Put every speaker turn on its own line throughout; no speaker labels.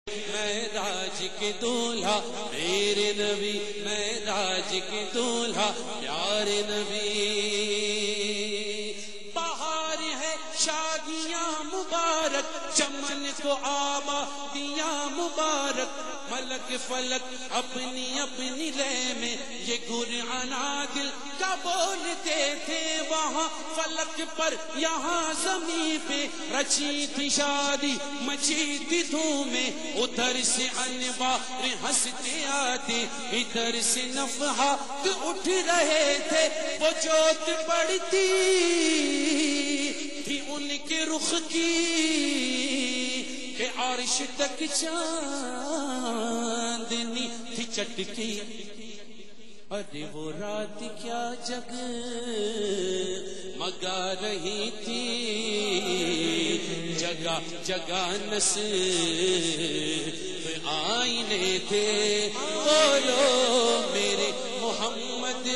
معراج کے دولہا میرے نبی، معراج کے دولہا پیارے نبی۔ بہار ہے شادیاں مبارک، چمن کو آبادیاں مبارک، ملک فلک اپنی اپنی لے میں یہ گرعنا دل کا بولتے تھے۔ وہاں فلک پر یہاں زمین پہ رچی تھی شادی، مچی تھی دھومیں، ادھر سے انوار ہنستے آتے، ادھر سے نفحات اٹھ رہے تھے۔ وہ جوت پڑتی تھی ان کے رخ کی کہ عرش تک چاندنی تھی چٹکی۔ ارے وہ رات کیا جگ مگا رہی تھی، جگہ جگہ نصب آئینے تھے۔ بولو میرے محمد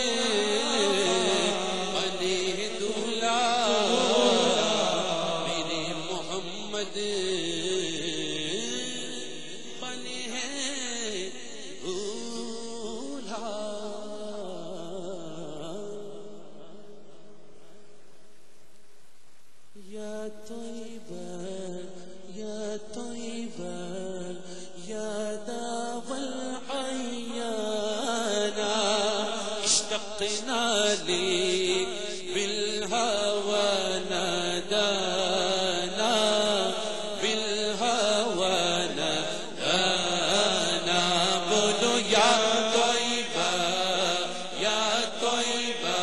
بنے دولہا، میرے محمد بنے ہیں دولہا۔ یا طیبہ یا طیبہ یا داوى العيانا، اشتقنا لك بالهوى نادانا، بالهوى نادانا۔ بولو یا طیبہ یا طیبہ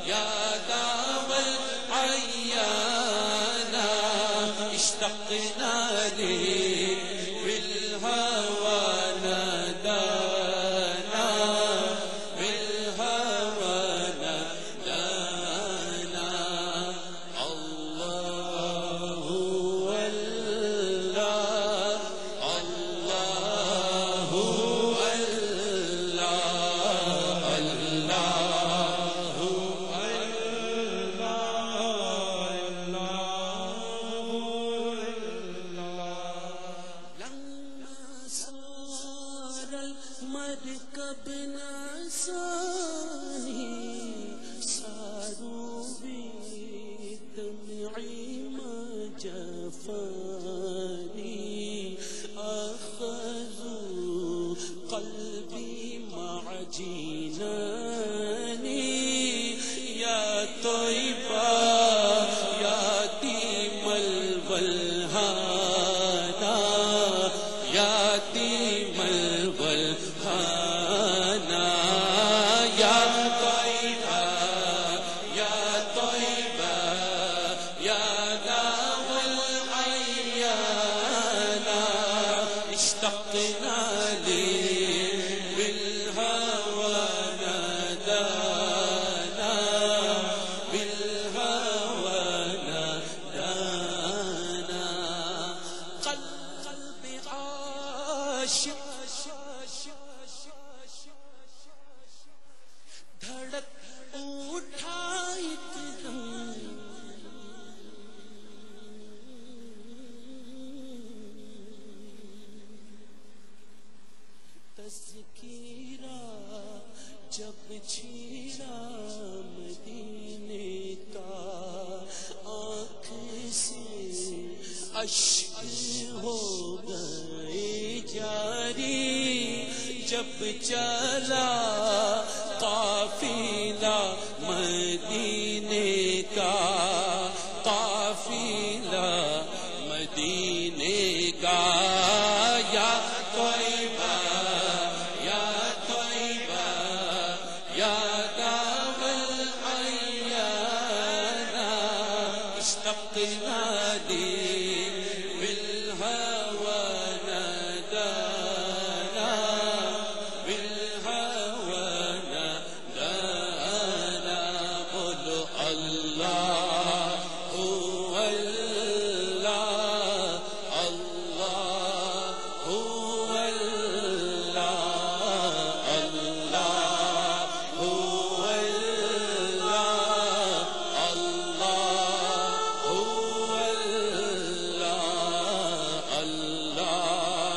یا داوى العيانا، اشتقنا لك بالهوى نادانا، بالهوى نادانا۔ الله الله الله مرکب نسانی سارو بدمعی مجفانی، اخذوا قلبی مع جنانی۔ یا طیبہ یا تیم الولہانا، یا تیم الولہانا۔ یا طیبہ یا طیبہ یا داوى العيانا، اشتقنا لك بالهوى نادانا، بالهوى نادانا۔ قلب عاشق دھڑک اٹھا ایک دم، تذکیرہ جب چھیڑا مدینے کا، آنکھ سے اشک ہو گئے جاری، جب چلا قافلہ مدینے کا، قافلہ مدینے کا۔ یا طیبہ یا طیبہ یا داوى العيانا، اشتقنا لك بالهوى نادانا، بالهوى نادانا۔ بولو اللہ هو اللہ، اللہ هو اللہ، اللہ هو اللہ، اللہ هو اللہ، اللہ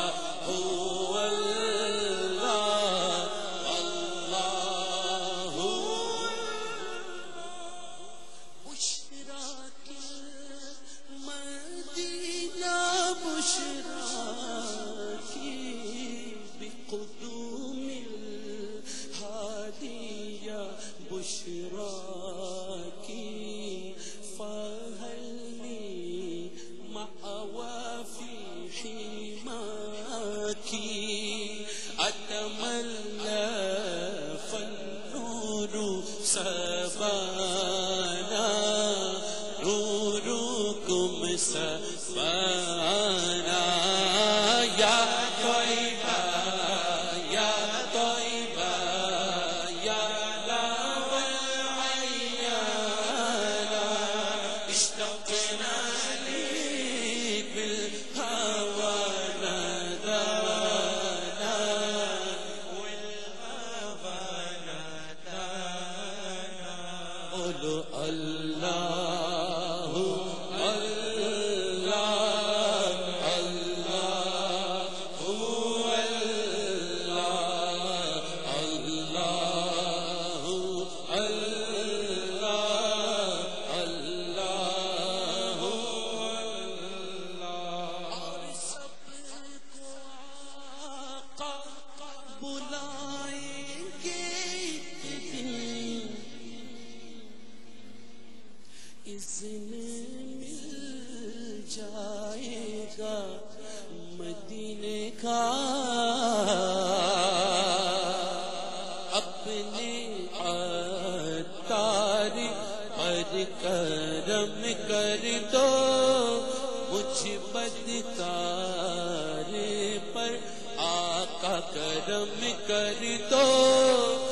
تھی اتملا فالنور سبانا نوركم سبانا یا طیبہ یا طیبہ یا لاو العیانا اشتقنا لیک بالہوى ندانا والهوى ندانا قولوا اللہ مل جائے گا مدینے کا اپنے عطار پر کرم کر دو مجھ بدکار پر آقا کرم کر دو